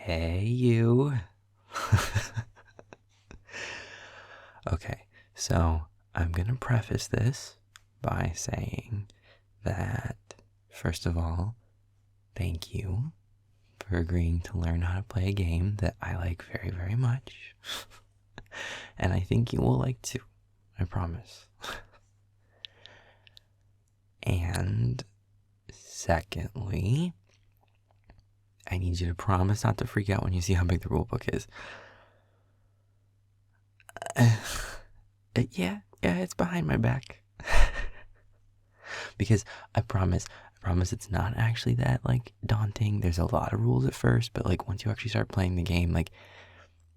Hey, you. Okay, so I'm going to preface this by saying that, first of all, thank you for agreeing to learn how to play a game that I like very, very much. And I think you will like too. I promise. And secondly, I need you to promise not to freak out when you see how big the rulebook is. Yeah, it's behind my back. Because I promise it's not actually that, daunting. There's a lot of rules at first, but, once you actually start playing the game,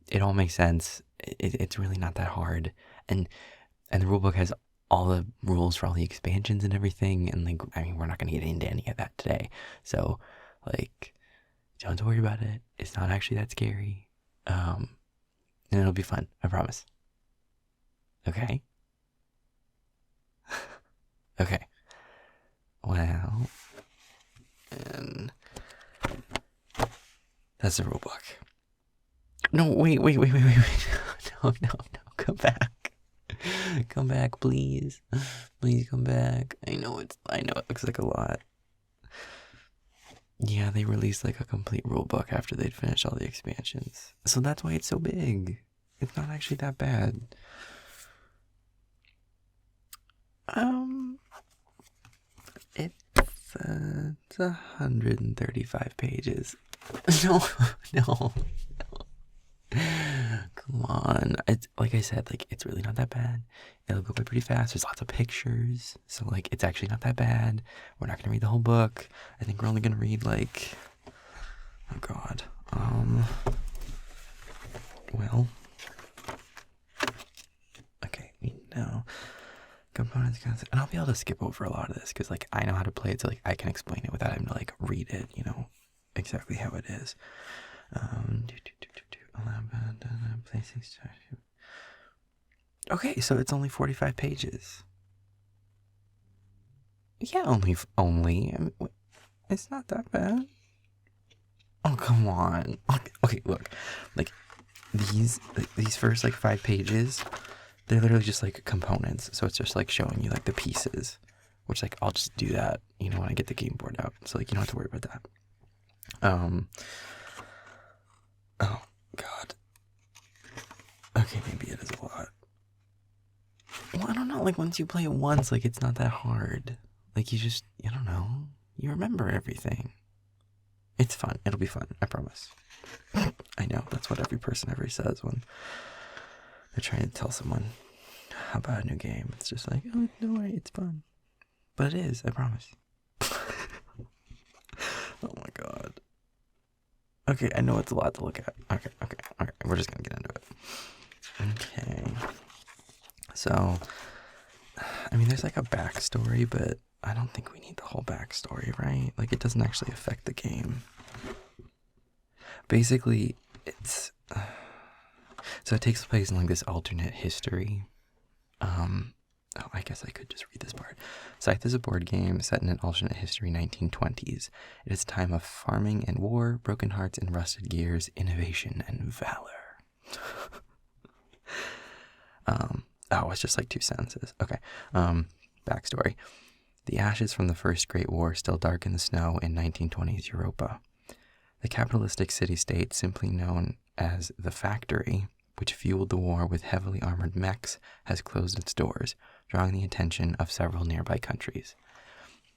it all makes sense. It's really not that hard. And the rulebook has all the rules for all the expansions and everything, and, we're not going to get into any of that today. So, don't have to worry about it. It's not actually that scary. And it'll be fun, I promise. Okay? Okay. Well, and that's the rule book. No, wait. No, come back. Come back, please. Please come back. I know it looks like a lot. Yeah, they released a complete rule book after they'd finished all the expansions. So that's why it's so big. It's not actually that bad. It's 135 pages. No. Come on. It's like I said, it's really not that bad. It'll go by pretty fast. There's lots of pictures. So it's actually not that bad. We're not gonna read the whole book. I think we're only gonna read oh god. Well. Okay, we know. Components, and I'll be able to skip over a lot of this because I know how to play it, so I can explain it without having to read it, exactly how it is. Okay, so it's only 45 pages. Yeah, only. I mean, it's not that bad. Oh, come on. Okay, look, these first 5 pages. They're literally just components, so it's just showing you the pieces, which I'll just do that, when I get the game board out, so you don't have to worry about that. Oh god. Okay, maybe it is a lot. Well, I don't know. Once you play it once, it's not that hard. You just, I don't know. You remember everything. It's fun. It'll be fun. I promise. I know that's what every person ever says when they're trying to tell someone about a new game. It's just oh, no way, it's fun. But it is, I promise. Oh my god. Okay, I know it's a lot to look at. Okay. We're just gonna get into it. Okay. So, I mean, there's a backstory, but I don't think we need the whole backstory, right? It doesn't actually affect the game. Basically, it's... So it takes place in this alternate history. I guess I could just read this part. Scythe is a board game set in an alternate history 1920s. It is a time of farming and war, broken hearts and rusted gears, innovation and valor. It's just 2 sentences. Okay. Backstory. The ashes from the First Great War still darken the snow in 1920s Europa. The capitalistic city-state, simply known as the Factory, which fueled the war with heavily armored mechs, has closed its doors, drawing the attention of several nearby countries.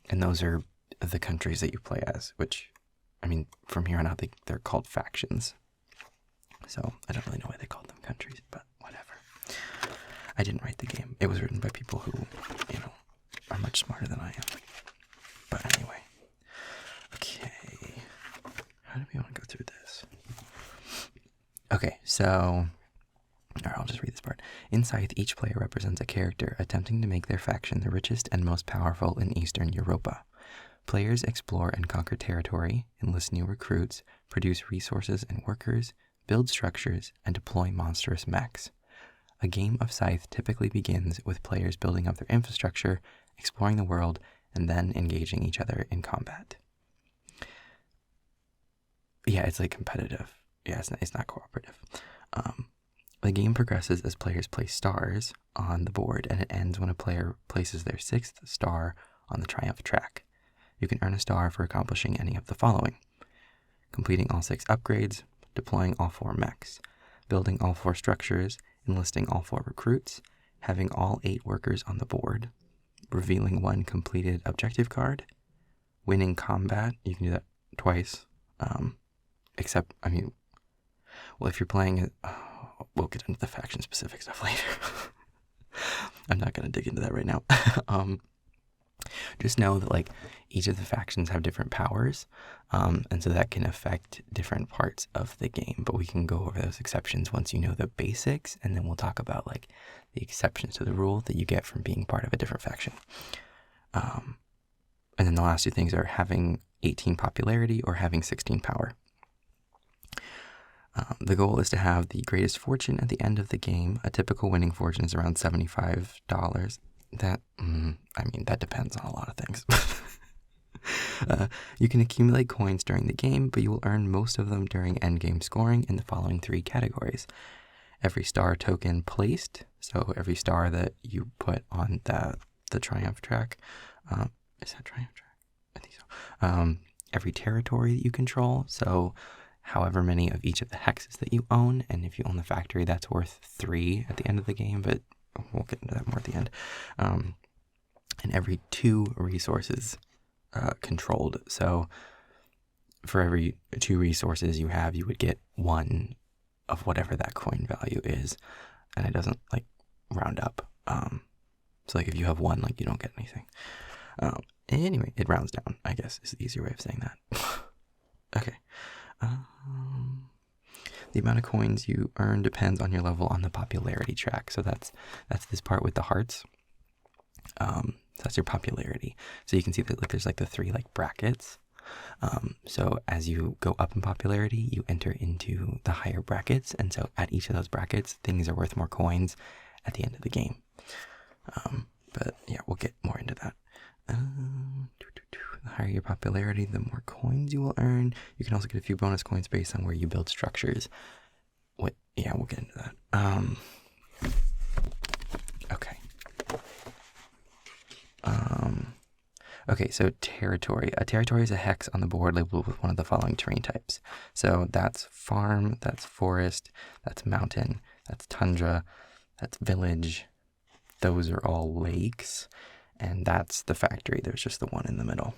And those are the countries that you play as, which, I mean, from here on out, they're called factions. So I don't really know why they called them countries, but whatever. I didn't write the game. It was written by people who, are much smarter than I am. But anyway. Okay. How do we want to go through this? Okay, so... Alright, I'll just read this part. In Scythe, each player represents a character attempting to make their faction the richest and most powerful in Eastern Europa. Players explore and conquer territory, enlist new recruits, produce resources and workers, build structures, and deploy monstrous mechs. A game of Scythe typically begins with players building up their infrastructure, exploring the world, and then engaging each other in combat. Yeah, it's competitive. Yeah, it's not cooperative. The game progresses as players place stars on the board, and it ends when a player places their 6th star on the triumph track. You can earn a star for accomplishing any of the following: completing all 6 upgrades, deploying all 4 mechs, building all 4 structures, enlisting all 4 recruits, having all 8 workers on the board, revealing 1 completed objective card, winning combat. You can do that twice, except, well, if you're playing it, we'll get into the faction specific stuff later. I'm not going to dig into that right now. Just know that like each of the factions have different powers, and so that can affect different parts of the game, but we can go over those exceptions once you know the basics, and then we'll talk about like the exceptions to the rule that you get from being part of a different faction. And then the last 2 things are having 18 popularity or having 16 power. The goal is to have the greatest fortune at the end of the game. A typical winning fortune is around $75. That depends on a lot of things. You can accumulate coins during the game, but you will earn most of them during endgame scoring in the following 3 categories. Every star token placed, so every star that you put on the triumph track. Is that triumph track? I think so. Every territory that you control, so however many of each of the hexes that you own, and if you own the factory, that's worth 3 at the end of the game, but we'll get into that more at the end. And every 2 resources controlled. So for every 2 resources you have, you would get 1 of whatever that coin value is, and it doesn't like round up. So like if you have 1, like you don't get anything. Anyway, it rounds down, I guess, is the easier way of saying that. Okay. The amount of coins you earn depends on your level on the popularity track. So that's this part with the hearts. That's your popularity. So you can see that like there's like the 3 like brackets. So as you go up in popularity, you enter into the higher brackets, and so at each of those brackets, things are worth more coins at the end of the game. But yeah, we'll get more into that. The higher your popularity, the more coins you will earn. You can also get a few bonus coins based on where you build structures. Yeah, we'll get into that. Okay. Okay, so territory. A territory is a hex on the board labeled with one of the following terrain types. So that's farm, that's forest, that's mountain, that's tundra, that's village. Those are all lakes. And that's the factory. There's just the one in the middle.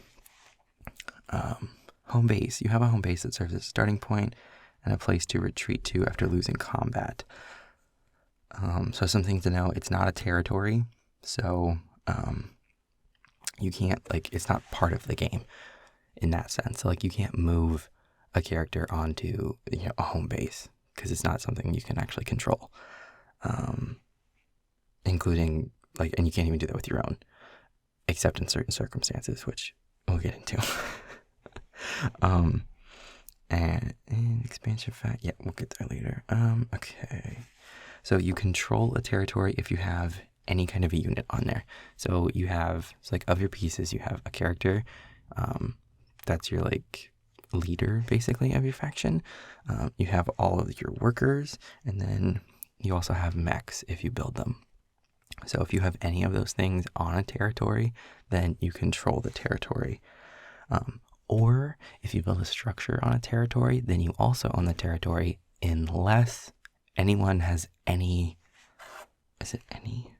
Home base. You have a home base that serves as a starting point and a place to retreat to after losing combat. So some things to know. It's not a territory. So you can't, like, it's not part of the game in that sense. So, like, you can't move a character onto, a home base because it's not something you can actually control. Including, like, and you can't even do that with your own, except in certain circumstances, which we'll get into. And expansion fact, yeah, we'll get there later. Okay. So you control a territory if you have any kind of a unit on there. So you have, it's like of your pieces, you have a character, that's your like leader basically of your faction. You have all of your workers, and then you also have mechs if you build them. So if you have any of those things on a territory, then you control the territory. Or if you build a structure on a territory, then you also own the territory unless anyone has any, is it any?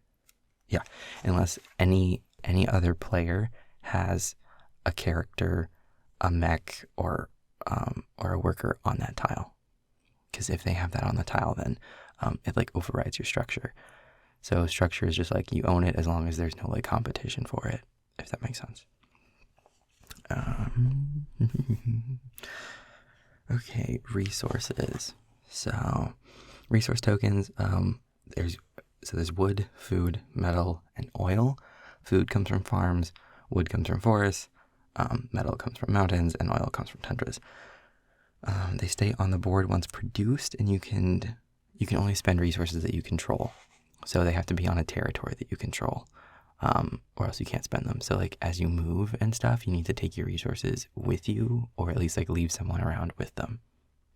Yeah, unless any other player has a character, a mech, or a worker on that tile. Because if they have that on the tile, then it like overrides your structure. So structure is just like you own it as long as there's no like competition for it, if that makes sense. Okay, resources. So resource tokens, there's wood, food, metal, and oil. Food comes from farms, wood comes from forests, metal comes from mountains, and oil comes from tundras. They stay on the board once produced, and you can only spend resources that you control. So they have to be on a territory that you control, or else you can't spend them. So like as you move and stuff, you need to take your resources with you, or at least like leave someone around with them.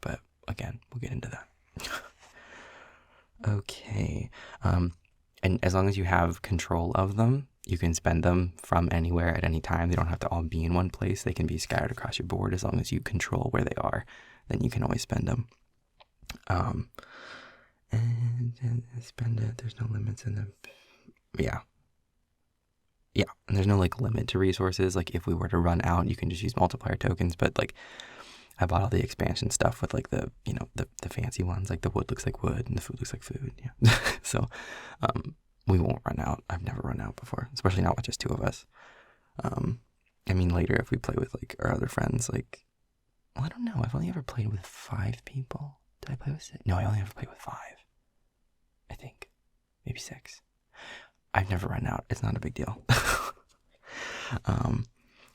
But again, we'll get into that. Okay. And as long as you have control of them, you can spend them from anywhere at any time. They don't have to all be in one place. They can be scattered across your board. As long as you control where they are, then you can always spend them. And spend it. There's no limits in them. Yeah. And there's no like limit to resources. Like if we were to run out, you can just use multiplier tokens. But like I bought all the expansion stuff with like the fancy ones. Like the wood looks like wood and the food looks like food. Yeah. So we won't run out. I've never run out before, especially not with just two of us. I mean, later if we play with like our other friends, like, well, I don't know. I've only ever played with 5 people. Did I play with 6? No, I only ever played with 5. I think. Maybe 6. I've never run out. It's not a big deal.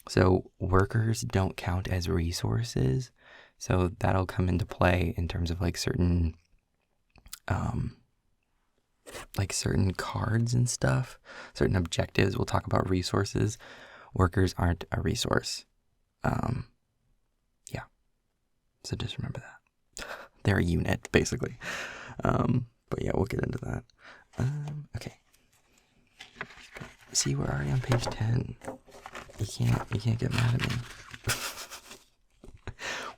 So workers don't count as resources. So that'll come into play in terms of like certain cards and stuff, certain objectives. We'll talk about resources. Workers aren't a resource. Yeah. So just remember that. They're a unit, basically. But yeah, we'll get into that. Okay. See, we're already on page 10. You can't get mad at me.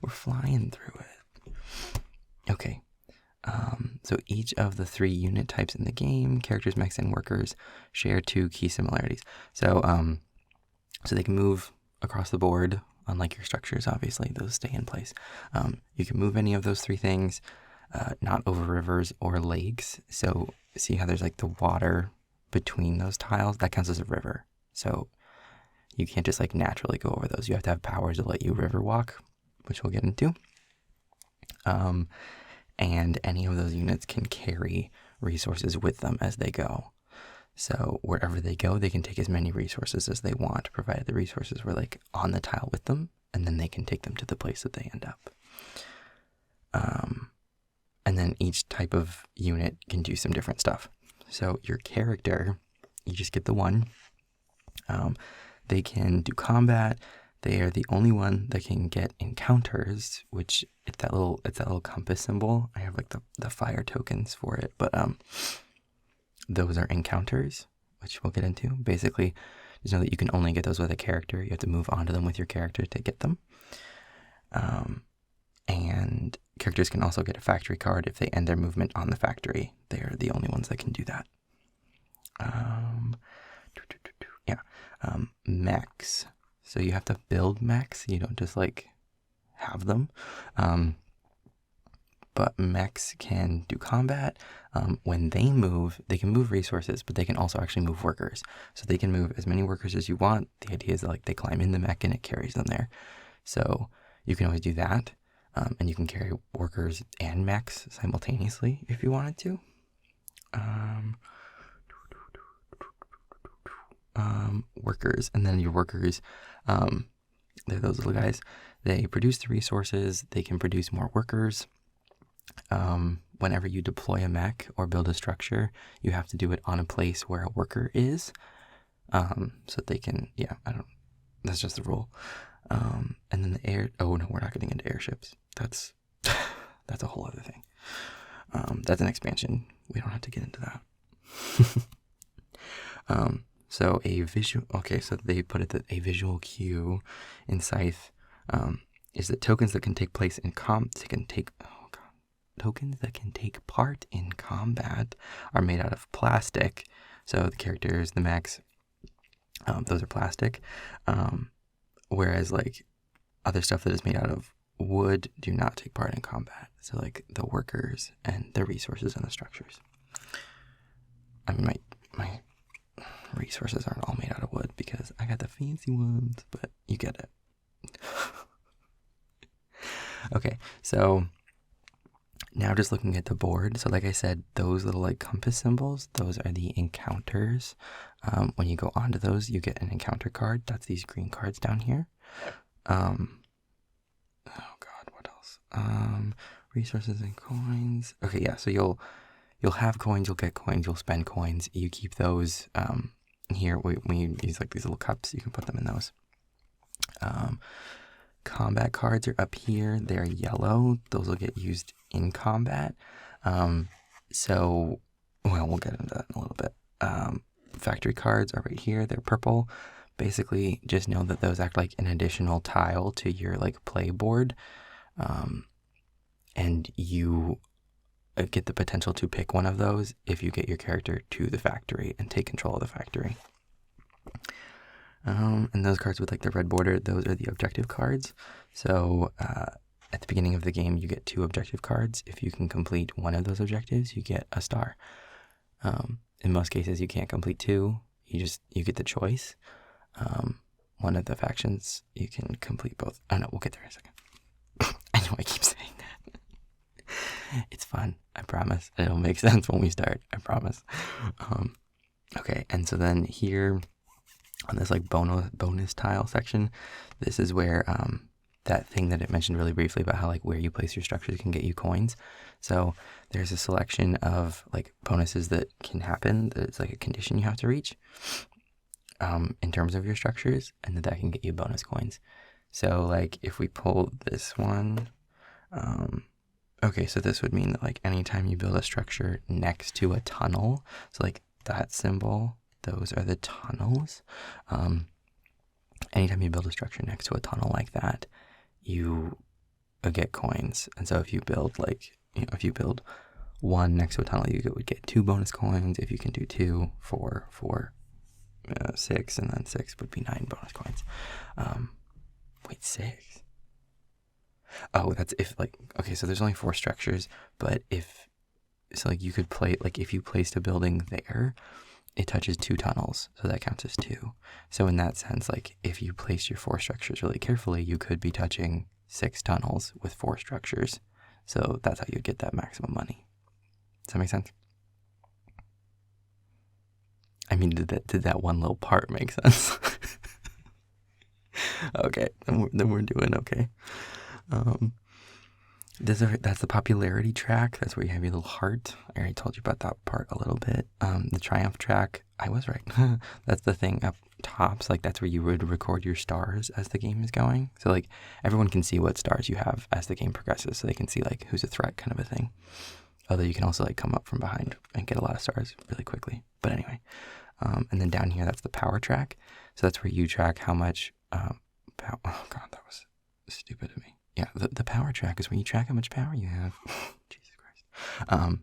We're flying through it. Okay. So each of the 3 unit types in the game, characters, mechs, and workers, share 2 key similarities. So they can move across the board, unlike your structures, obviously. Those stay in place. You can move any of those 3 things, not over rivers or lakes. So see how there's like the water between those tiles? That counts as a river. So you can't just like naturally go over those. You have to have powers to let you river walk, which we'll get into. And any of those units can carry resources with them as they go. So wherever they go, they can take as many resources as they want, provided the resources were like on the tile with them, and then they can take them to the place that they end up. And then each type of unit can do some different stuff. So your character, you just get the one. They can do combat. They are the only one that can get encounters, which it's that little compass symbol. I have like the fire tokens for it, but those are encounters, which we'll get into. Basically, just know that you can only get those with a character. You have to move onto them with your character to get them. And characters can also get a factory card if they end their movement on the factory. They're the only ones that can do that. Mechs. So you have to build mechs. You don't just like have them. But mechs can do combat. When they move, they can move resources, but they can also actually move workers. So they can move as many workers as you want. The idea is that like they climb in the mech and it carries them there. So you can always do that. And you can carry workers and mechs simultaneously if you wanted to. Workers, and then your workers, they're those little guys. They produce the resources. They can produce more workers. Whenever you deploy a mech or build a structure, you have to do it on a place where a worker is, so they can. That's just the rule. And then the air. Oh no, we're not getting into airships. That's a whole other thing. That's an expansion. We don't have to get into that. So a visual. Okay, so they put it that a visual cue in Scythe is that tokens that can take place in tokens that can take part in combat are made out of plastic. So the characters, the mechs, those are plastic. Whereas like other stuff that is made out of wood do not take part in combat. So like the workers and the resources and the structures. I mean, my resources aren't all made out of wood because I got the fancy ones, but you get it. Okay, so now just looking at the board. So like I said, those little like compass symbols, those are the encounters. When you go onto those, you get an encounter card. That's these green cards down here. Oh God, what else? Resources and coins. Okay, yeah, so you'll have coins, you'll get coins, you'll spend coins. You keep those here. When you use like these little cups, you can put them in those. combat cards are up here. They're yellow. Those will get used in combat. So, well, we'll get into that in a little bit. Factory cards are right here. They're purple. Basically, just know that those act like an additional tile to your like play board, and you get the potential to pick one of those if you get your character to the factory and take control of the factory. And those cards with like the red border, those are the objective cards. So at the beginning of the game, you get 2 objective cards. If you can complete one of those objectives, you get a star. In most cases, you can't complete 2. You get the choice. One of the factions, you can complete both. Oh no, we'll get there in a second. I know I keep saying that. It's fun. I promise. It'll make sense when we start. I promise. Okay, and so then here on this like bonus tile section, this is where that thing that I mentioned really briefly about how like where you place your structures can get you coins. So there's a selection of like bonuses that can happen. It's like a condition you have to reach in terms of your structures, and that can get you bonus coins. So like if we pull this one, okay, so this would mean that like anytime you build a structure next to a tunnel, so like that symbol, those are the tunnels. Anytime you build a structure next to a tunnel like that, you get coins. And so if you build like, if you build 1 next to a tunnel, you would get 2 bonus coins. If you can do 2, 4, 6, and then 6 would be 9 bonus coins. Wait, 6? Oh, that's if like, okay, so there's only 4 structures, but so like you could play, like if you placed a building there, it touches 2 tunnels, so that counts as 2. So in that sense, like if you place your 4 structures really carefully, you could be touching 6 tunnels with 4 structures. So that's how you'd get that maximum money. Does that make sense? I mean, did that one little part make sense? Okay, then we're doing okay. That's the popularity track. That's where you have your little heart. I already told you about that part a little bit. The triumph track, I was right. That's the thing up top. So like that's where you would record your stars as the game is going. So like everyone can see what stars you have as the game progresses. So they can see like who's a threat kind of a thing. Although you can also like come up from behind and get a lot of stars really quickly. But anyway, and then down here, that's the power track. So that's where you track how much, oh God, that was stupid of me. Yeah, the power track is where you track how much power you have. Jesus Christ.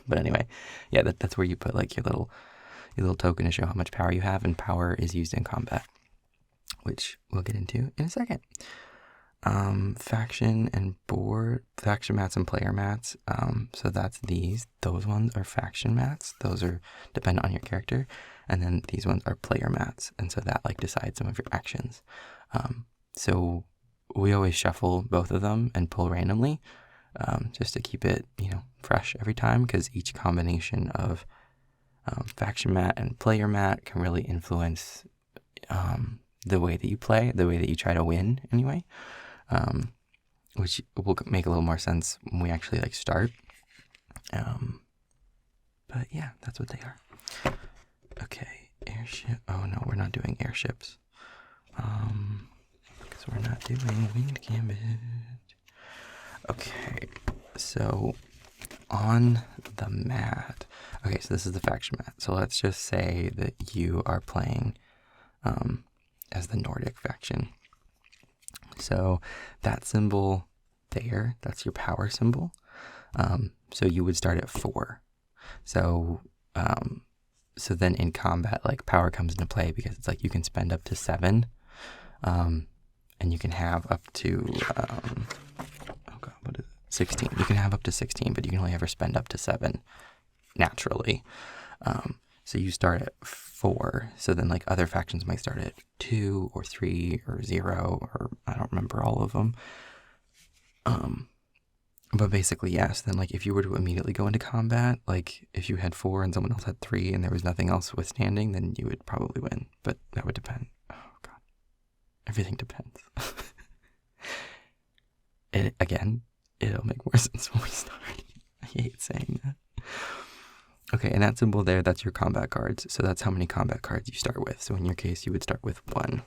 But anyway, yeah, that's where you put like your little token to show how much power you have, and power is used in combat, which we'll get into in a second. Faction and board, faction mats and player mats. So that's these. Those ones are faction mats. Those are dependent on your character, and then these ones are player mats, and so that like decides some of your actions. So we always shuffle both of them and pull randomly, just to keep it, fresh every time, because each combination of faction mat and player mat can really influence the way that you play, the way that you try to win anyway, which will make a little more sense when we actually like start. But yeah, that's what they are. Okay, airship. Oh no, we're not doing airships. Because we're not doing winged gambit. Okay, so on the mat. Okay, so this is the faction mat. So let's just say that you are playing as the Nordic faction. So that symbol there, that's your power symbol. So you would start at 4. So then in combat, like power comes into play because it's like you can spend up to 7. And you can have up to, 16. You can have up to 16, but you can only ever spend up to 7 naturally. So you start at 4. So then like other factions might start at 2 or 3 or 0, or I don't remember all of them. But basically, yes. Then like if you were to immediately go into combat, like if you had 4 and someone else had 3 and there was nothing else withstanding, then you would probably win. But that would depend. Oh God, everything depends. It'll make more sense when we start. I hate saying that. Okay, and that symbol there, that's your combat cards. So that's how many combat cards you start with. So in your case, you would start with 1.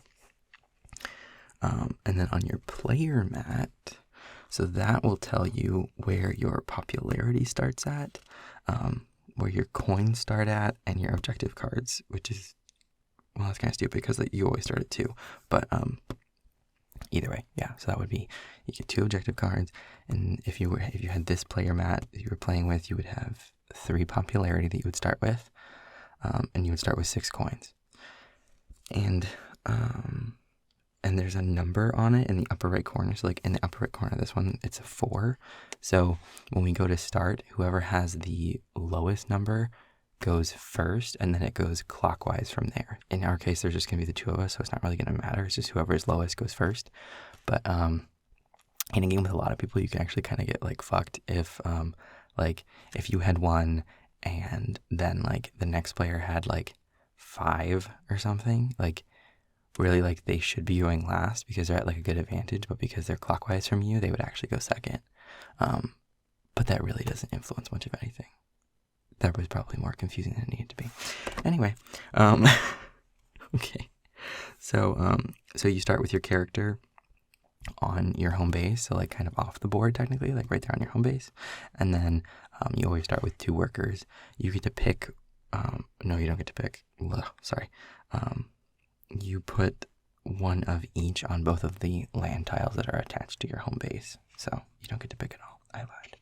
And then on your player mat, so that will tell you where your popularity starts at, where your coins start at, and your objective cards, which is, well, that's kind of stupid because you always start at 2. But either way, yeah. So that would be, you get 2 objective cards, and if you had this player mat that you were playing with, you would have 3 popularity that you would start with, and you would start with 6 coins. And there's a number on it in the upper right corner. So like in the upper right corner of this one, it's a 4. So when we go to start, whoever has the lowest number goes first, and then it goes clockwise from there. In our case, there's just going to be the 2 of us, so it's not really going to matter. It's just whoever is lowest goes first. But in a game with a lot of people, you can actually kind of get like fucked if if you had 1 and then like the next player had like 5 or something, like really like they should be going last because they're at like a good advantage, but because they're clockwise from you, they would actually go second. But that really doesn't influence much of anything. That was probably more confusing than it needed to be. Anyway, okay. So you start with your character on your home base, so like kind of off the board technically, like right there on your home base. And then you always start with 2 workers. You get to pick, no, you don't get to pick. Sorry. You put 1 of each on both of the land tiles that are attached to your home base. So you don't get to pick it all. I lied.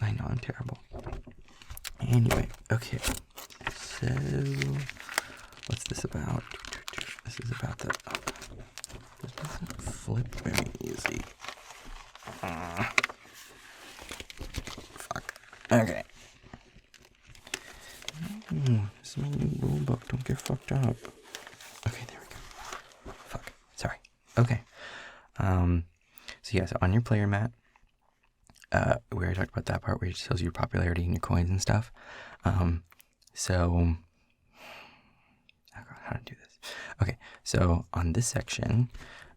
I know, I'm terrible. Anyway, okay. So, what's this about? This is about the... This doesn't flip very easy. Fuck. Okay. This is my new rule book. Don't get fucked up. Okay, there we go. Fuck. Sorry. Okay. So yeah, so on your player mat, we already talked about that part where it tells you your popularity and your coins and stuff. So, oh God, how to do this? Okay, so on this section,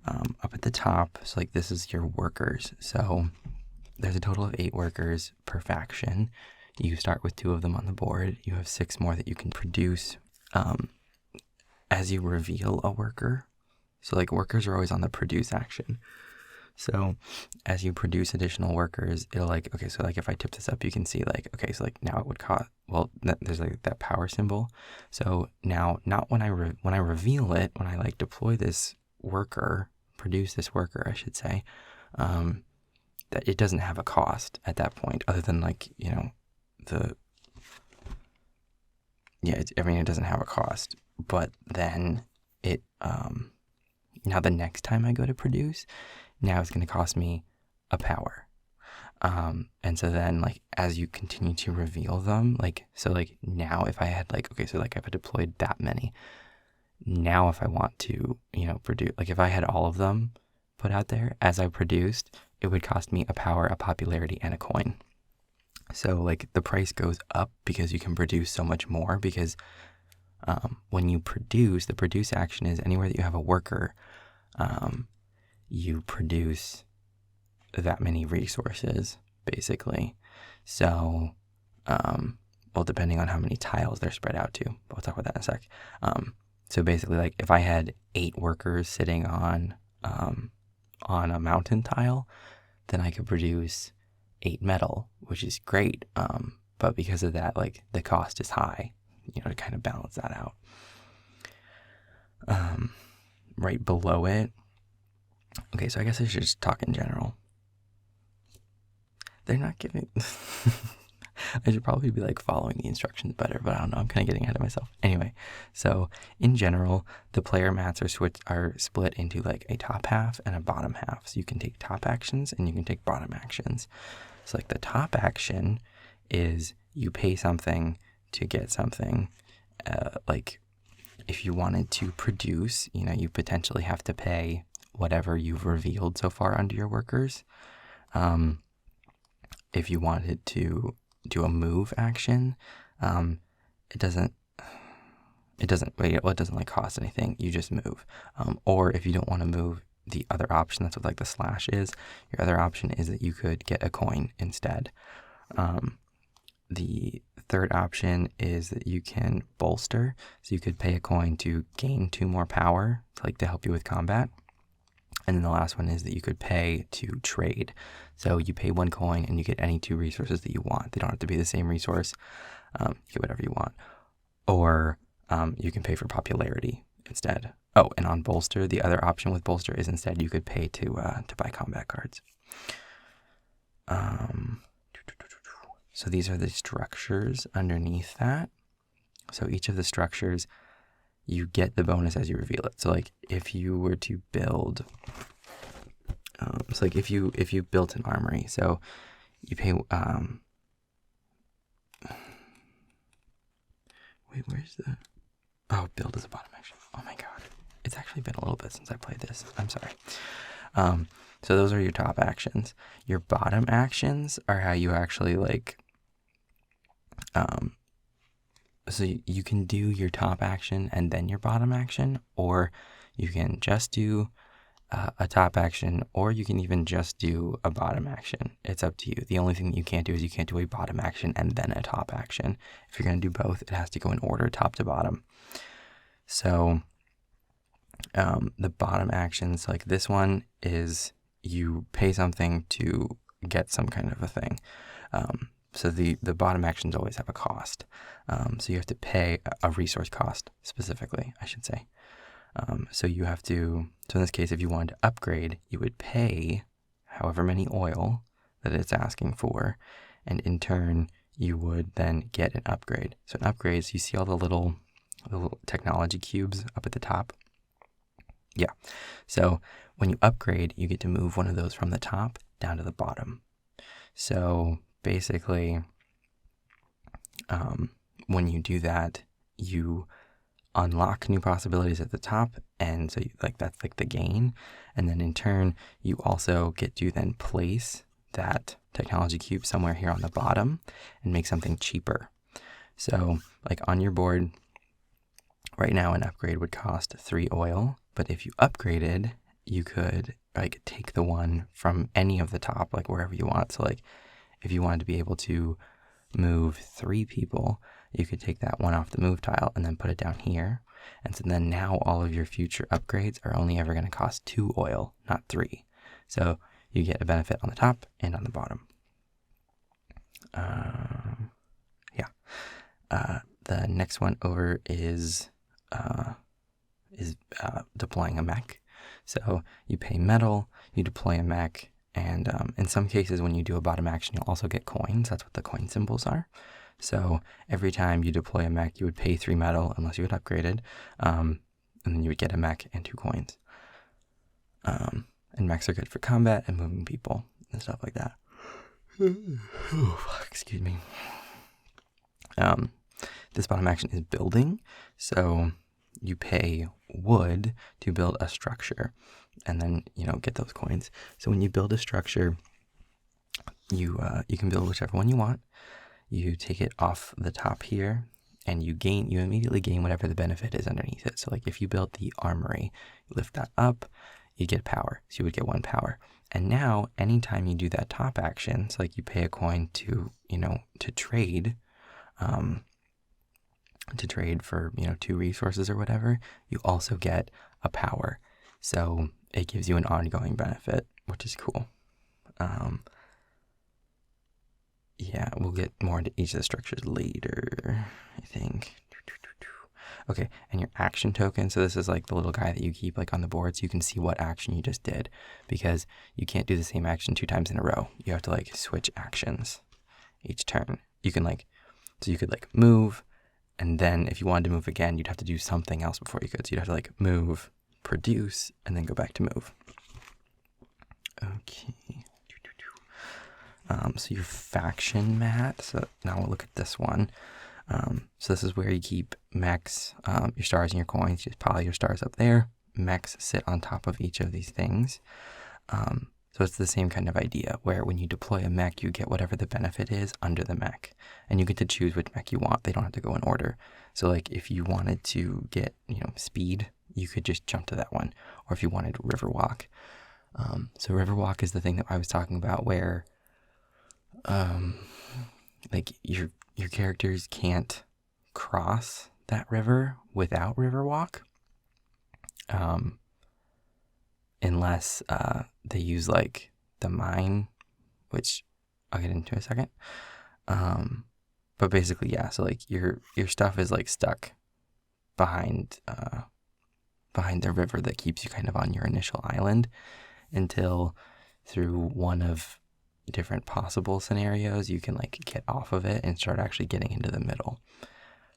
up at the top, so like this is your workers. So there's a total of 8 workers per faction. You start with 2 of them on the board. You have 6 more that you can produce as you reveal a worker. So like workers are always on the produce action. So as you produce additional workers, it'll like, okay, so like if I tip this up, you can see like, okay, so like now it would cost, well, there's like that power symbol. So now, not when I reveal it, when I like deploy this worker, produce this worker, I should say, that it doesn't have a cost at that point other than like, you know, it doesn't have a cost, but then it, now the next time I go to produce, now it's going to cost me a power. And so then like, as you continue to reveal them, like, so like now if I had like, okay, so like if I deployed that many, now if I want to, you know, produce, like if I had all of them put out there as I produced, it would cost me a power, a popularity, and a coin. So like the price goes up because you can produce so much more, because when you produce, the produce action is anywhere that you have a worker, you produce that many resources, basically. So, well, depending on how many tiles they're spread out to, but we'll talk about that in a sec. So basically, like if I had 8 workers sitting on a mountain tile, then I could produce 8 metal, which is great. But because of that, like the cost is high, you know, to kind of balance that out. Right below it. Okay, so I guess I should just talk in general. They're not giving... I should probably be like following the instructions better, but I don't know. I'm kind of getting ahead of myself. Anyway, so in general, the player mats are split into like a top half and a bottom half. So you can take top actions and you can take bottom actions. So like the top action is you pay something to get something. Like if you wanted to produce, you know, you potentially have to pay whatever you've revealed so far under your workers. If you wanted to do a move action, it doesn't like cost anything. You just move. Or if you don't want to move, the other option, that's what like the slash is. Your other option is that you could get a coin instead. The third option is that you can bolster. So you could pay a coin to gain 2 more power, like to help you with combat. And then the last one is that you could pay to trade. So you pay 1 coin and you get any 2 resources that you want. They don't have to be the same resource. You get whatever you want. Or you can pay for popularity instead. Oh, and on bolster, the other option with bolster is instead you could pay to buy combat cards. So these are the structures underneath that. So each of the structures, you get the bonus as you reveal it. So like if you were to build, so like if you built an armory, so you pay, wait, where's the, oh, build is a bottom action. Oh my God. It's actually been a little bit since I played this. I'm sorry. So those are your top actions. Your bottom actions are how you actually like, so you can do your top action and then your bottom action, or you can just do a top action, or you can even just do a bottom action. It's up to you. The only thing that you can't do is you can't do a bottom action and then a top action. If you're going to do both, it has to go in order, top to bottom. So the bottom actions, like this one, is you pay something to get some kind of a thing. So the bottom actions always have a cost. So you have to pay a resource cost specifically, I should say. So you have to, so in this case, if you wanted to upgrade, you would pay however many oil that it's asking for. And in turn, you would then get an upgrade. So an upgrade is, you see all the little technology cubes up at the top? Yeah. So when you upgrade, you get to move one of those from the top down to the bottom. So basically, when you do that, you unlock new possibilities at the top, and so that's like the gain. And then in turn, you also get to then place that technology cube somewhere here on the bottom and make something cheaper. So like on your board right now, an upgrade would cost 3 oil, but if you upgraded, you could like take the one from any of the top, like wherever you want. So like if you wanted to be able to move 3 people, you could take that one off the move tile and then put it down here. And so then now all of your future upgrades are only ever going to cost 2 oil, not 3. So you get a benefit on the top and on the bottom. The next one over is deploying a mech. So you pay metal, you deploy a mech, and in some cases when you do a bottom action, you'll also get coins. That's what the coin symbols are. So every time you deploy a mech, you would pay 3 metal unless you had upgraded, and then you would get a mech and 2 coins. And mechs are good for combat and moving people and stuff like that. Excuse me. This bottom action is building. So you pay wood to build a structure and then, get those coins. So when you build a structure, you can build whichever one you want. You take it off the top here and you immediately gain whatever the benefit is underneath it. So like if you built the armory, you lift that up, you get power. So you would get 1 power. And now anytime you do that top action, so like you pay a coin to, to trade, for, 2 resources or whatever, you also get a power. So it gives you an ongoing benefit, which is cool. Yeah, we'll get more into each of the structures later, I think. Okay, and your action token. So this is like the little guy that you keep like on the board so you can see what action you just did, because you can't do the same action 2 times in a row. You have to like switch actions each turn. You can so you could like move, and then if you wanted to move again, you'd have to do something else before you could. So you'd have to like move, produce, and then go back to move. Okay. So your faction mat. So now we'll look at this one. So this is where you keep mechs, your stars and your coins. You just pile your stars up there. Mechs sit on top of each of these things. So it's the same kind of idea where when you deploy a mech, you get whatever the benefit is under the mech. And you get to choose which mech you want. They don't have to go in order. So like if you wanted to get, speed, you could just jump to that one. Or if you wanted Riverwalk. So Riverwalk is the thing that I was talking about where like your characters can't cross that river without Riverwalk, unless they use like the mine, which I'll get into in a second. But basically, yeah. So like your stuff is like stuck behind the river that keeps you kind of on your initial island until through one of different possible scenarios you can like get off of it and start actually getting into the middle.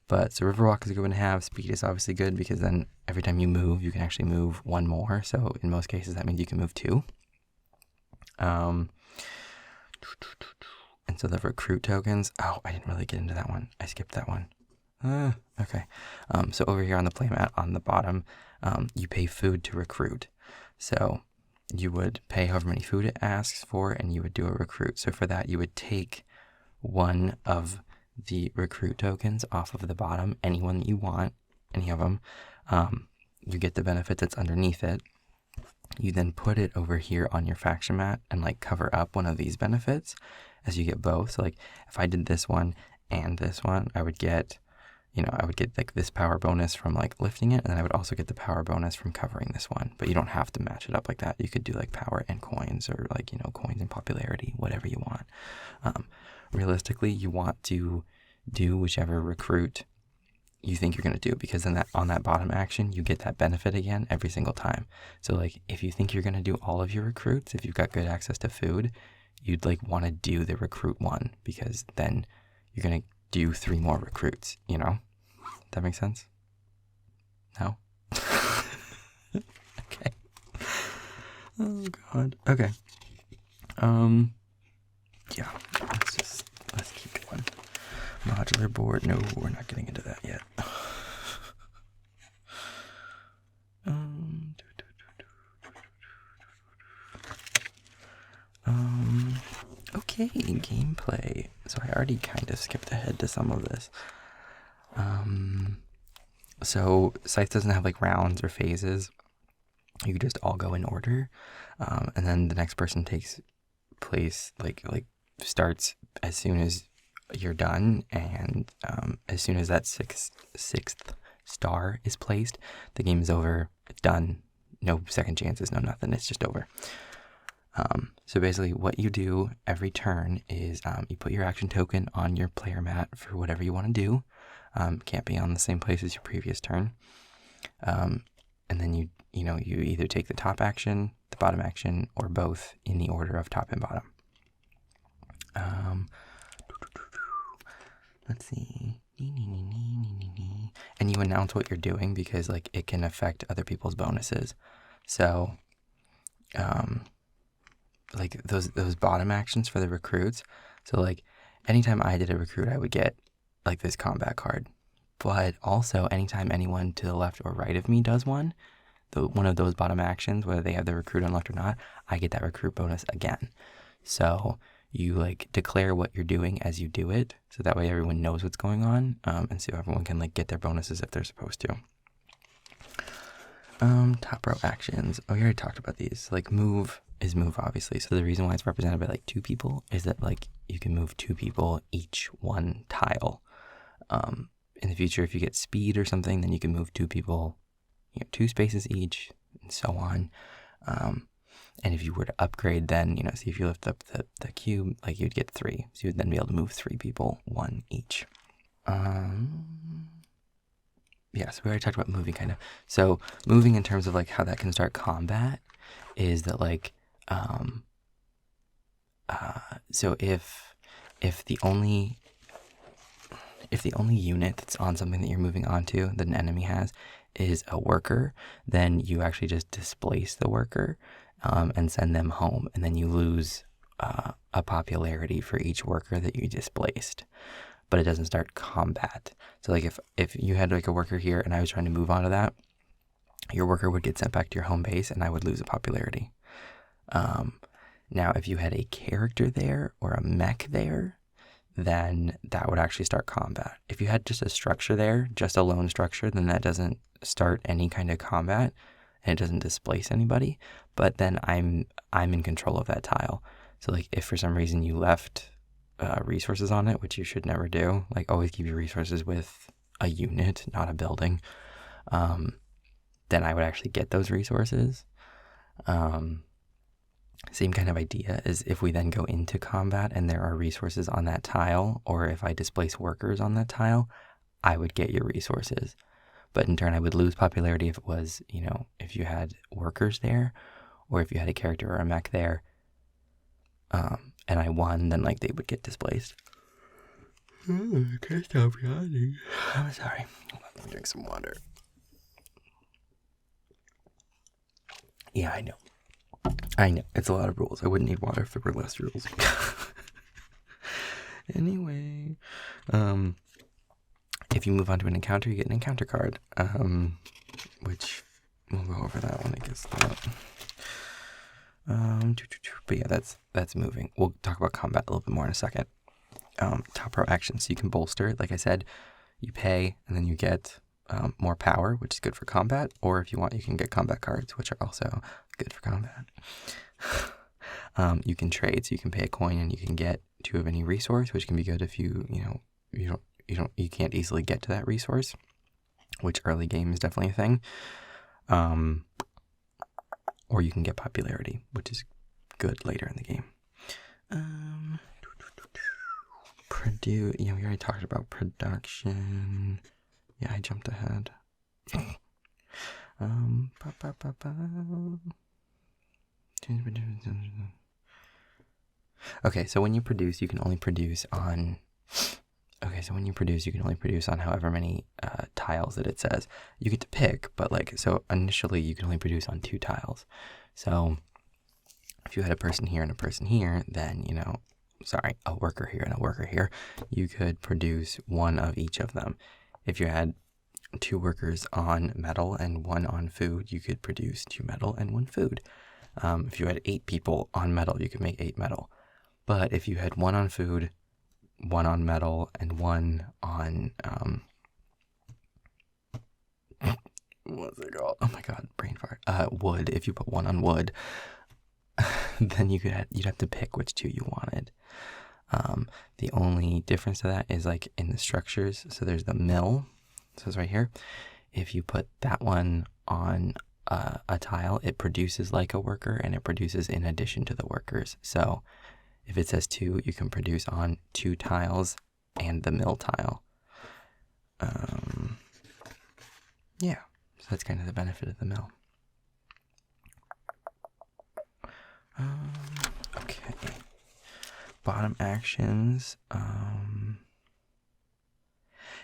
But so Riverwalk is a good one to have. Speed is obviously good because then every time you move, you can actually move one more. So in most cases, that means you can move two. And so the recruit tokens. Oh, I didn't really get into that one. I skipped that one. Okay. So over here on the playmat on the bottom, you pay food to recruit. So you would pay however many food it asks for, and you would do a recruit. So for that, you would take one of the recruit tokens off of the bottom, any one that you want, any of them. You get the benefit that's underneath it. You then put it over here on your faction mat and like cover up one of these benefits as you get both. So like if I did this one and this one, I would get like this power bonus from like lifting it, and then I would also get the power bonus from covering this one. But you don't have to match it up like that. You could do like power and coins, or like, coins and popularity, whatever you want. Realistically, you want to do whichever recruit you think you're going to do, because then on that bottom action, you get that benefit again every single time. So like if you think you're going to do all of your recruits, if you've got good access to food, you'd like want to do the recruit one, because then you're going to do 3 more recruits, That makes sense? No? Okay. Oh God. Okay. Yeah, let's keep going. Modular board. No, we're not getting into that yet. Okay, gameplay. So I already kind of skipped ahead to some of this. So Scythe doesn't have like rounds or phases. You just all go in order, and then the next person takes place like starts as soon as you're done, and as soon as that sixth star is placed, the game is over. It's done. No second chances. No nothing. It's just over. So basically, what you do every turn is you put your action token on your player mat for whatever you want to do. Can't be on the same place as your previous turn. And then you either take the top action, the bottom action, or both in the order of top and bottom. Let's see. And you announce what you're doing, because like it can affect other people's bonuses. So like those bottom actions for the recruits. So like anytime I did a recruit, I would get like this combat card. But also anytime anyone to the left or right of me does one of those bottom actions, whether they have the recruit unlocked or not, I get that recruit bonus again. So you like declare what you're doing as you do it, so that way everyone knows what's going on, and so everyone can like get their bonuses if they're supposed to. Top row actions. Oh, we already talked about these. Like move is move, obviously. So the reason why it's represented by like 2 people is that like you can move 2 people each one tile. In the future, if you get speed or something, then you can move 2 people, 2 spaces each, and so on. And if you were to upgrade, then, see if you lift up the cube, like you'd get 3. So you'd then be able to move 3 people, 1 each. Yeah, so we already talked about moving kind of. So moving in terms of like how that can start combat is that like, so if the only unit that's on something that you're moving onto that an enemy has is a worker, then you actually just displace the worker and send them home, and then you lose a popularity for each worker that you displaced, but it doesn't start combat. So like if you had like a worker here and I was trying to move on to that, your worker would get sent back to your home base and I would lose a popularity. Now if you had a character there or a mech there, then that would actually start combat. If you had just a structure there, just a lone structure, then that doesn't start any kind of combat and it doesn't displace anybody, but then I'm in control of that tile. So like if for some reason you left resources on it, which you should never do. Like, always keep your resources with a unit, not a building. Then I would actually get those resources. Same kind of idea as if we then go into combat and there are resources on that tile, or if I displace workers on that tile, I would get your resources. But in turn, I would lose popularity if it was, if you had workers there, or if you had a character or a mech there, and I won, then like they would get displaced. I can't stop yawning. I'm sorry. Hold on, let me drink some water. Yeah, I know. It's a lot of rules. I wouldn't need water if there were less rules. Anyway, if you move on to an encounter, you get an encounter card, which we'll go over that when it gets to that. But yeah, that's moving. We'll talk about combat a little bit more in a second. Top row actions, so you can bolster. Like I said, you pay and then you get more power, which is good for combat. Or if you want, you can get combat cards, which are also good for combat. You can trade, so you can pay a coin and you can get 2 of any resource, which can be good if you can't easily get to that resource, which early game is definitely a thing. Or you can get popularity, which is good later in the game. We already talked about production. Yeah, I jumped ahead. Okay, so when you produce, you can only produce on however many tiles that it says. You get to pick, but so initially you can only produce on 2 tiles. So if you had a person here and a person here, then, a worker here and a worker here, you could produce 1 of each of them. If you had 2 workers on metal and 1 on food, you could produce 2 metal and 1 food. If you had 8 people on metal, you could make 8 metal. But if you had 1 on food, 1 on metal, and 1 on what's it called? Oh my god, brain fart. Wood. If you put 1 on wood, then you'd have to pick which 2 you wanted. The only difference to that is in the structures. So there's the mill. So it's right here. If you put that one on a tile, it produces like a worker, and it produces in addition to the workers. So if it says 2, you can produce on 2 tiles and the mill tile. Yeah, so that's kind of the benefit of the mill. Okay. Bottom actions.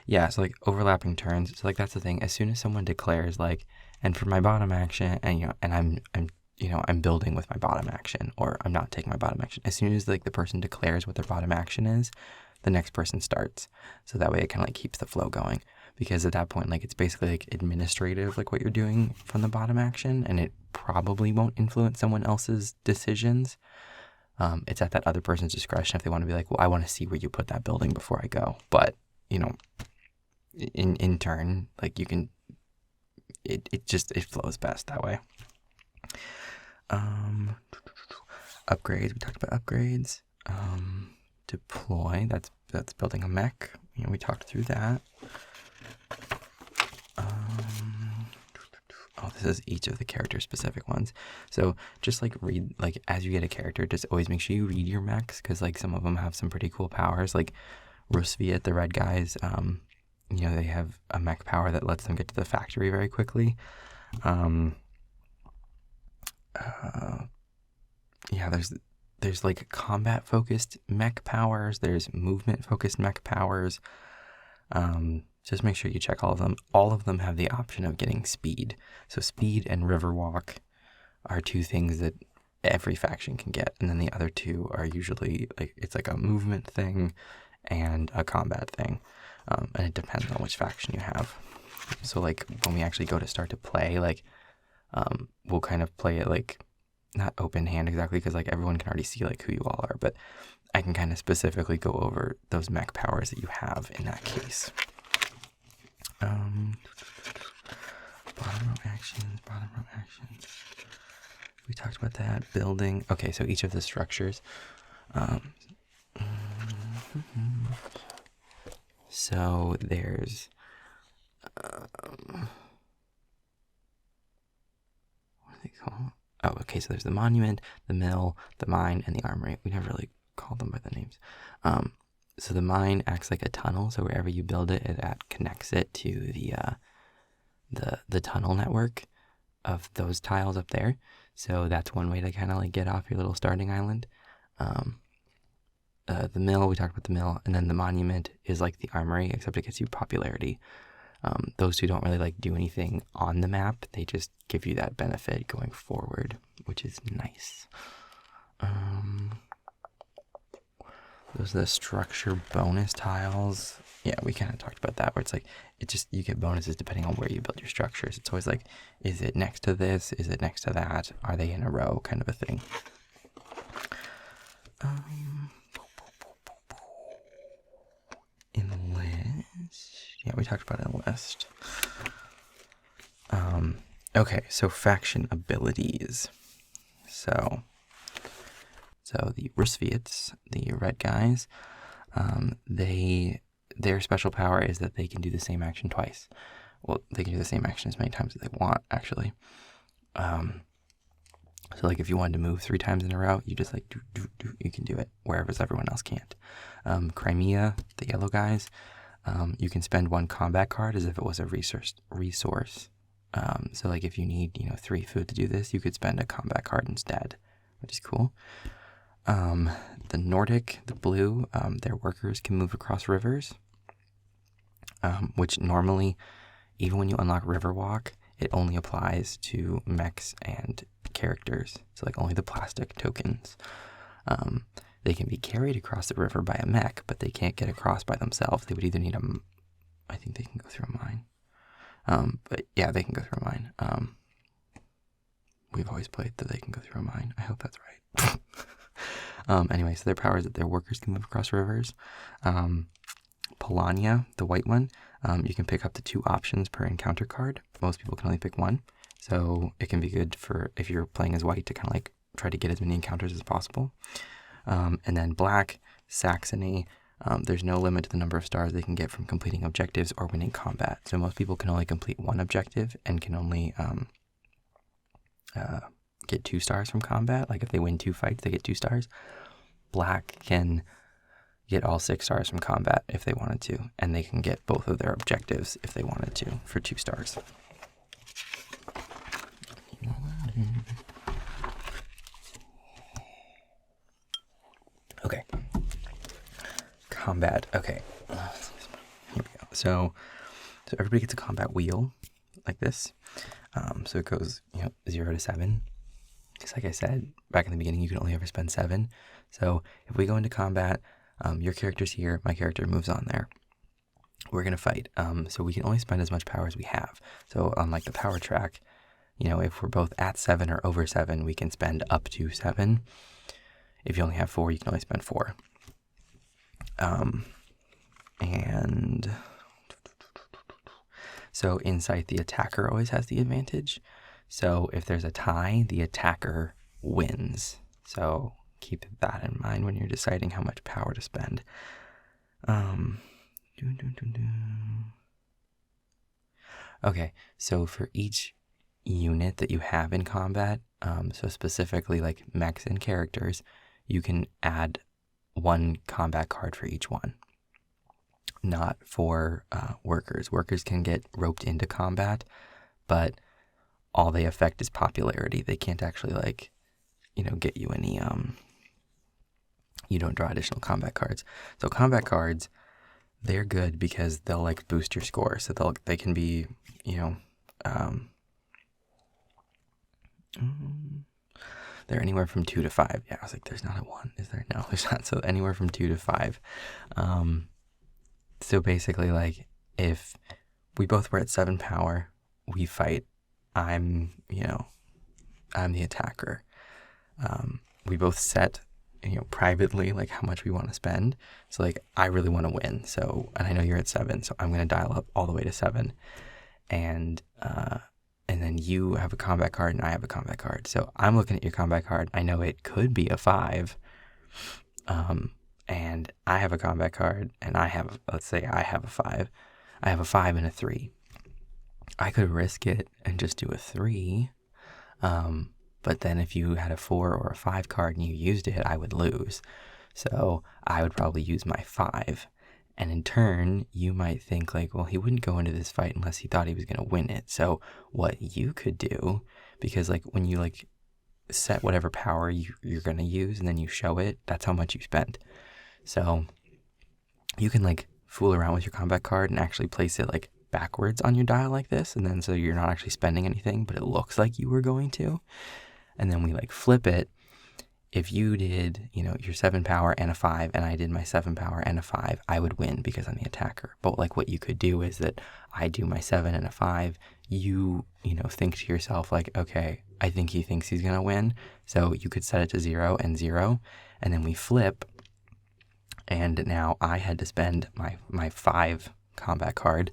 Yeah, so overlapping turns. So that's the thing. As soon as someone declares and for my bottom action, and I'm building with my bottom action, or I'm not taking my bottom action. As soon as the person declares what their bottom action is, the next person starts. So that way it kind of keeps the flow going. Because at that point, it's basically administrative, what you're doing from the bottom action, and it probably won't influence someone else's decisions. It's at that other person's discretion if they want to be well, I want to see where you put that building before I go. But, in turn, you can, it flows best that way. Upgrades, we talked about upgrades. Deploy, that's building a mech. We talked through that. This is each of the character specific ones. So just read, as you get a character, just always make sure you read your mechs, because some of them have some pretty cool powers. Rusviet, the red guys, they have a mech power that lets them get to the factory very quickly. There's combat focused mech powers. There's movement focused mech powers. Just make sure you check all of them. All of them have the option of getting speed. So speed and river walk are 2 things that every faction can get. And then the other 2 are usually it's a movement thing and a combat thing. And it depends on which faction you have. So when we actually go to start to play, we'll kind of play it not open hand exactly, because everyone can already see who you all are, but I can kind of specifically go over those mech powers that you have in that case. Bottom row actions. We talked about that. Building. Okay, so each of the structures. So there's what are they called? Oh, okay. So there's the monument, the mill, the mine, and the armory. We never really called them by the names. So the mine acts like a tunnel. So wherever you build it, it connects it to the tunnel network of those tiles up there. So that's one way to kind of like get off your little starting island. The mill, we talked about the mill, and then the monument is like the armory, except it gets you popularity. Those two don't really like do anything on the map. They just give you that benefit going forward, which is nice. Those are the structure bonus tiles. Yeah, we kind of talked about that, where it's like, you get bonuses depending on where you build your structures. It's always like, is it next to this? Is it next to that? Are they in a row? Kind of a thing. Enlist. Yeah, we talked about enlist. Okay, so faction abilities. So the Rusviets, the red guys, their special power is that they can do the same action twice. Well, they can do the same action as many times as they want, actually. So like if you wanted to move 3 times in a row, you just like you can do it, whereas everyone else can't. Crimea, the yellow guys, you can spend 1 combat card as if it was a resource. So like if you need 3 food to do this, you could spend a combat card instead, which is cool. The Nordic, the blue, their workers can move across rivers, which normally, even when you unlock Riverwalk, it only applies to mechs and characters. So like only the plastic tokens. They can be carried across the river by a mech, but they can't get across by themselves. They would either need I think they can go through a mine. But yeah, they can go through a mine. We've always played that they can go through a mine. I hope that's right. Anyway, so their power is that their workers can move across rivers. Polania, the white one, you can pick up to 2 options per encounter card. Most people can only pick 1. So it can be good for if you're playing as white to kind of like try to get as many encounters as possible. And then black, Saxony, there's no limit to the number of stars they can get from completing objectives or winning combat. So most people can only complete 1 objective and can only get 2 stars from combat. Like if they win 2 fights, they get 2 stars. Black can get all 6 stars from combat if they wanted to, and they can get both of their objectives if they wanted to for 2 stars. Okay. Combat. Okay. Here we go. So everybody gets a combat wheel like this. So it goes 0 to 7. Just like I said back in the beginning, you can only ever spend 7. So if we go into combat, your character's here, my character moves on there. We're gonna fight. So we can only spend as much power as we have. So unlike the power track, if we're both at 7 or over 7, we can spend up to 7. If you only have 4, you can only spend 4. And so in sight, the attacker always has the advantage. So if there's a tie, the attacker wins. So keep that in mind when you're deciding how much power to spend. Okay, so for each unit that you have in combat, so specifically like mechs and characters, you can add 1 combat card for each one. Not for workers. Workers can get roped into combat, but all they affect is popularity. They can't actually get you any, you don't draw additional combat cards. So combat cards, they're good because they'll boost your score. So they can be, they're anywhere from 2 to 5. Yeah, I was like, there's not a 1, is there? No, there's not. So anywhere from 2 to 5. So basically, if we both were at 7 power, we fight. I'm the attacker. We both set, privately, how much we want to spend. So, I really want to win. So, and I know you're at 7, so I'm going to dial up all the way to 7. And then you have a combat card and I have a combat card. So I'm looking at your combat card. I know it could be a 5. and I have a combat card, and let's say I have a 5. I have a 5 and a 3. I could risk it and just do a 3. But then if you had a 4 or a 5 card and you used it, I would lose. So I would probably use my 5. And in turn, you might think like, well, he wouldn't go into this fight unless he thought he was going to win it. So what you could do, because like when you like set whatever power you're going to use and then you show it, that's how much you spent. So you can like fool around with your combat card and actually place it like backwards on your dial like this. And then so you're not actually spending anything, but it looks like you were going to. And then we like flip it. If you did, your 7 power and a 5, and I did my 7 power and a 5, I would win because I'm the attacker. But like what you could do is that I do my 7 and a 5, you think to yourself like, okay, I think he thinks he's going to win. So you could set it to 0 and 0, and then we flip. And now I had to spend my 5 combat card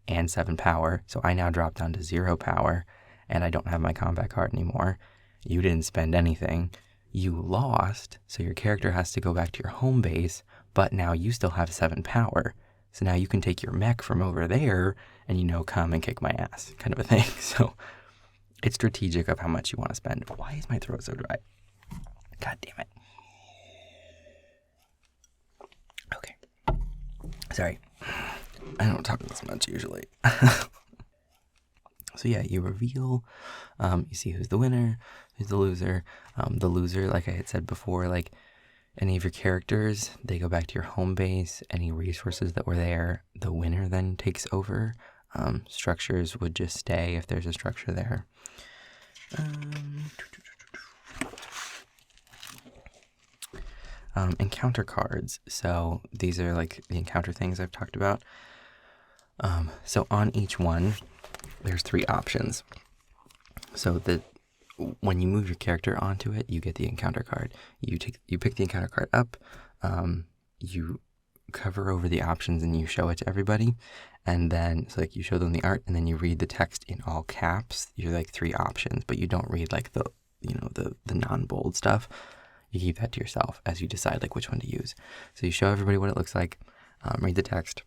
and 7 power. So I now drop down to 0 power, and I don't have my combat card anymore. You didn't spend anything. You lost, so your character has to go back to your home base, but now you still have 7 power. So now you can take your mech from over there and, come and kick my ass, kind of a thing. So it's strategic of how much you want to spend. Why is my throat so dry? God damn it. Okay. Sorry. I don't talk this much usually. So yeah, you reveal, you see who's the winner, who's the loser. The loser, like I had said before, like any of your characters, they go back to your home base. Any resources that were there, the winner then takes over. Structures would just stay if there's a structure there. Encounter cards. So these are like the encounter things I've talked about. So on each one, there's 3 options. So that when you move your character onto it, you get the encounter card. You pick the encounter card up, you cover over the options and you show it to everybody. And then it's like you show them the art and then you read the text in all caps. You're like 3 options, but you don't read like the non-bold stuff. You keep that to yourself as you decide like which one to use. So you show everybody what it looks like, read the text.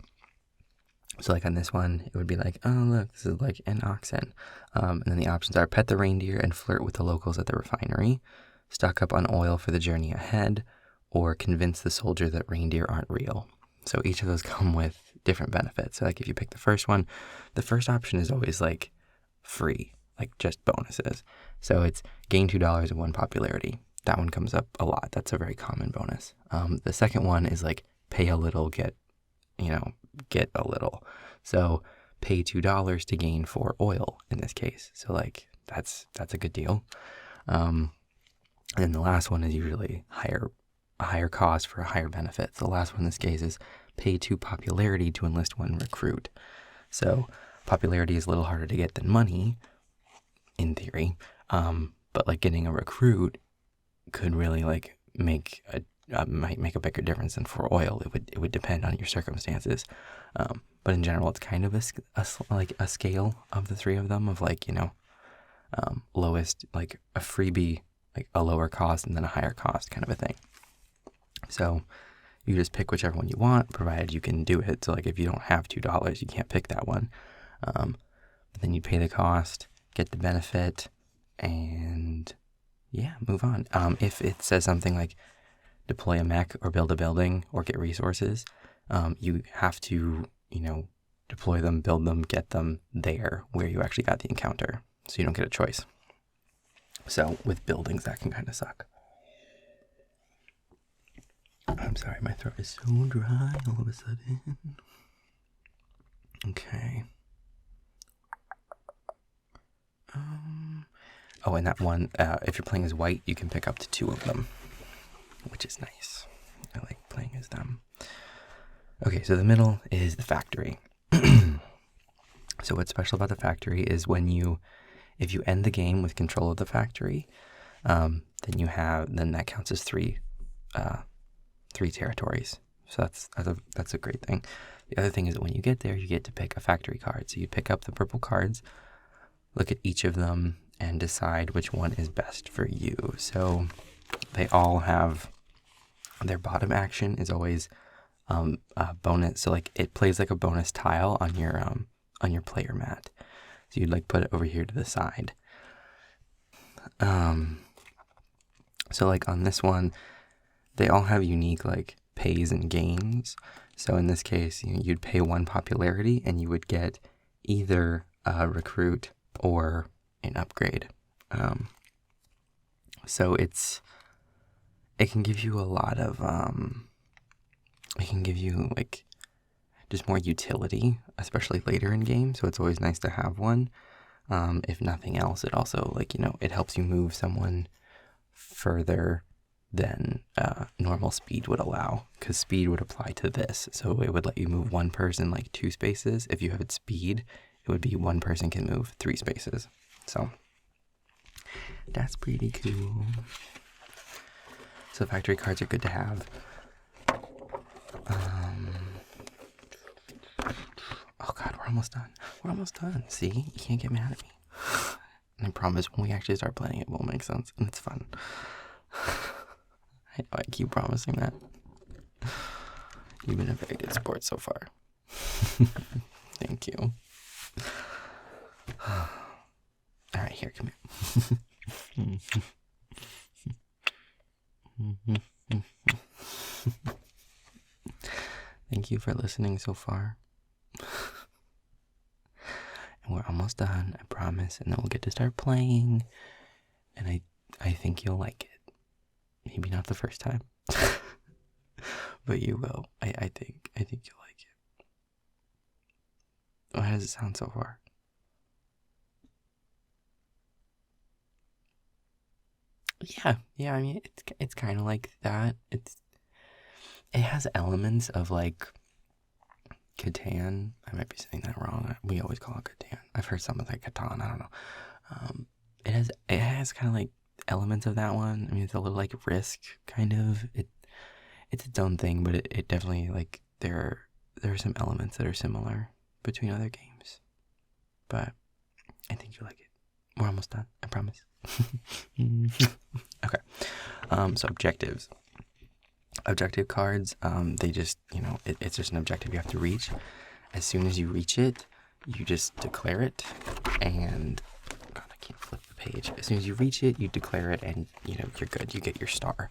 So like on this one, it would be like, oh, look, this is like an oxen. And then the options are pet the reindeer and flirt with the locals at the refinery, stock up on oil for the journey ahead, or convince the soldier that reindeer aren't real. So each of those come with different benefits. So like if you pick the first one, the first option is always like free, like just bonuses. So it's gain $2 and 1 popularity. That one comes up a lot. That's a very common bonus. The second one is like pay a little, get a little. So pay $2 to gain 4 oil in this case. So like that's a good deal. And then the last one is usually a higher cost for a higher benefit. So the last one in this case is pay 2 popularity to enlist 1 recruit. So popularity is a little harder to get than money in theory. But like getting a recruit could really like might make a bigger difference than for oil. It would depend on your circumstances. But in general, it's kind of a scale of the 3 of them of like, lowest, like a freebie, like a lower cost and then a higher cost kind of a thing. So you just pick whichever one you want, provided you can do it. So like if you don't have $2, you can't pick that one. But then you pay the cost, get the benefit, and yeah, move on. If it says something like deploy a mech or build a building or get resources, you have to, deploy them, build them, get them there where you actually got the encounter. So you don't get a choice. So with buildings, that can kind of suck. I'm sorry, my throat is so dry all of a sudden. Okay. Oh, and that one, if you're playing as white, you can pick up to 2 of them, which is nice. I like playing as them. Okay, so the middle is the factory. So what's special about the factory is if you end the game with control of the factory, then that counts as 3 territories. So that's a great thing. The other thing is that when you get there, you get to pick a factory card. So you pick up the purple cards, look at each of them, and decide which one is best for you. So they all have Their bottom action is always a bonus. So like it plays like a bonus tile on your player mat. So you'd like put it over here to the side. So like on this one, they all have unique like pays and gains. So in this case, you'd pay 1 popularity and you would get either a recruit or an upgrade. So it can give you a lot of it can give you like just more utility, especially later in game. So it's always nice to have one. If nothing else, it also like, it helps you move someone further than normal speed would allow, because speed would apply to this. So it would let you move one person like 2 spaces. If you have it speed, it would be 1 person can move 3 spaces. So that's pretty cool. So factory cards are good to have. Oh God, we're almost done. We're almost done. See, you can't get mad at me. And I promise when we actually start playing, it will make sense and it's fun. I know I keep promising that. You've been a very good sport so far. Thank you. All right, here, come here. Thank you for listening so far. And we're almost done, I promise, and then we'll get to start playing. And I think you'll like it. Maybe not the first time. But you will. I think you'll like it. How does it sound so far? Yeah, I mean it's kind of like that. It has elements of like Catan. I might be saying that wrong. We always call it Catan. I've heard something like Catan. I don't know. It has kind of like elements of that one. I mean, it's a little like Risk kind of. It's its own thing, but it definitely like there are some elements that are similar between other games. But I think you'll like it. We're almost done. I promise. Okay. So objectives. Objective cards, they just, it's just an objective you have to reach. As soon as you reach it, you just declare it, and God, I can't flip the page. As soon as you reach it, you declare it, and you're good. You get your star.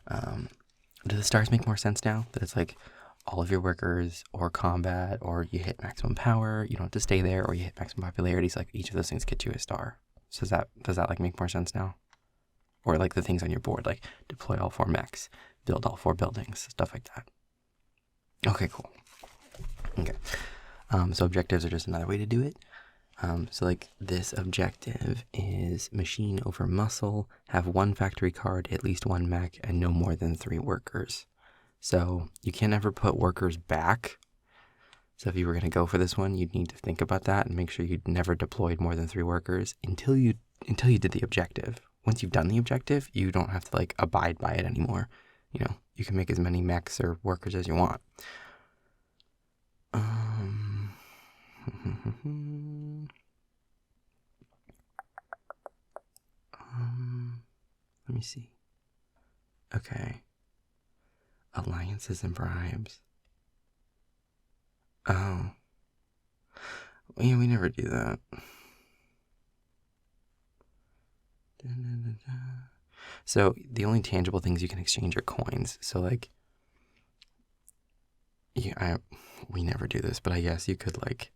Do the stars make more sense now? That it's like all of your workers, or combat, or you hit maximum power, you don't have to stay there, or you hit maximum popularity. So like each of those things get you a star. So does that like make more sense now? Or like the things on your board, like deploy all 4 mechs, build all 4 buildings, stuff like that. Okay, cool. Okay. So objectives are just another way to do it. So like this objective is machine over muscle, have 1 factory card, at least 1 mech, and no more than 3 workers. So you can never put workers back. So if you were going to go for this one, you'd need to think about that and make sure you'd never deployed more than 3 workers until you did the objective. Once you've done the objective, you don't have to like abide by it anymore. You can make as many mechs or workers as you want. Let me see. Okay. Alliances and bribes. Oh. Yeah, we never do that. So the only tangible things you can exchange are coins. So like, we never do this, but I guess you could like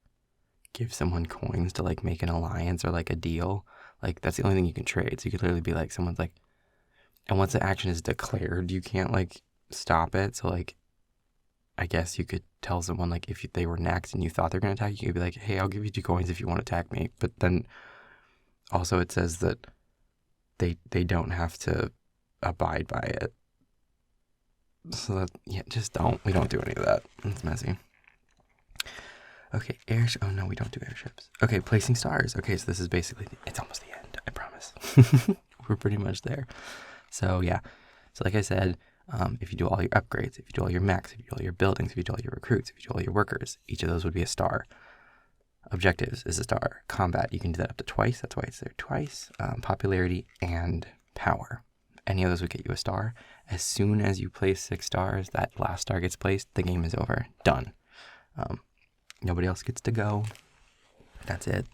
give someone coins to like make an alliance or like a deal. Like that's the only thing you can trade. So you could literally be like, someone's like, and once the action is declared, you can't like stop it. So like, I guess you could tell someone like if they were next and you thought they're going to attack you, you'd be like, hey, I'll give you 2 coins if you want to attack me. But then also it says that they don't have to abide by it. So that, we don't do any of that. It's messy. Okay, oh no, we don't do airships. Okay, placing stars. Okay, so this is basically, it's almost the end, I promise. We're pretty much there. So yeah, so like I said, if you do all your upgrades, if you do all your mechs, if you do all your buildings, if you do all your recruits, if you do all your workers, each of those would be a star. Objectives is a star. Combat, you can do that up to twice. That's why it's there twice. Popularity and power. any of those would get you a star. As soon as you place 6 stars, that last star gets placed, the game is over. Done. Nobody else gets to go. That's it.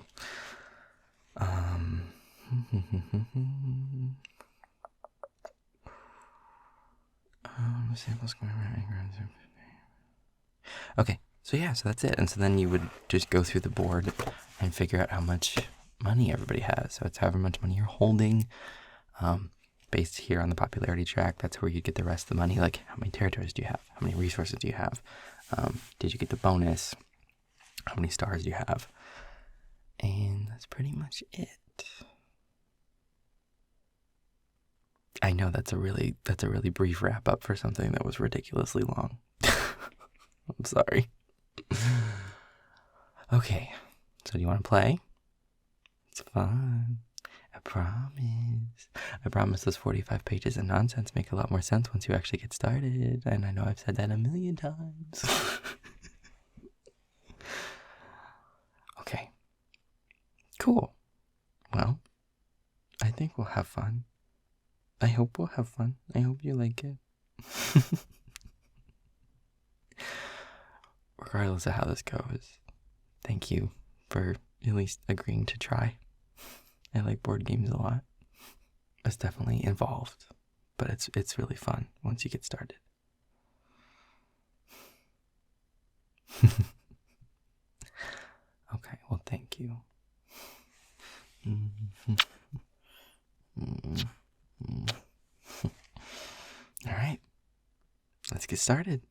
Okay, so yeah, so that's it. And so then you would just go through the board and figure out how much money everybody has. So it's however much money you're holding. Based here on the popularity track, that's where you get the rest of the money. Like, how many territories do you have? How many resources do you have? Did you get the bonus? How many stars do you have? And that's pretty much it. I know that's a really brief wrap up for something that was ridiculously long. I'm sorry. Okay, so do you want to play? It's fun. I promise. I promise those 45 pages of nonsense make a lot more sense once you actually get started. And I know I've said that a million times. Okay. Cool. Well, I think we'll have fun. I hope we'll have fun. I hope you like it. Regardless of how this goes, thank you for at least agreeing to try. I like board games a lot. It's definitely involved, but it's really fun once you get started. Okay, well, thank you. All right, let's get started.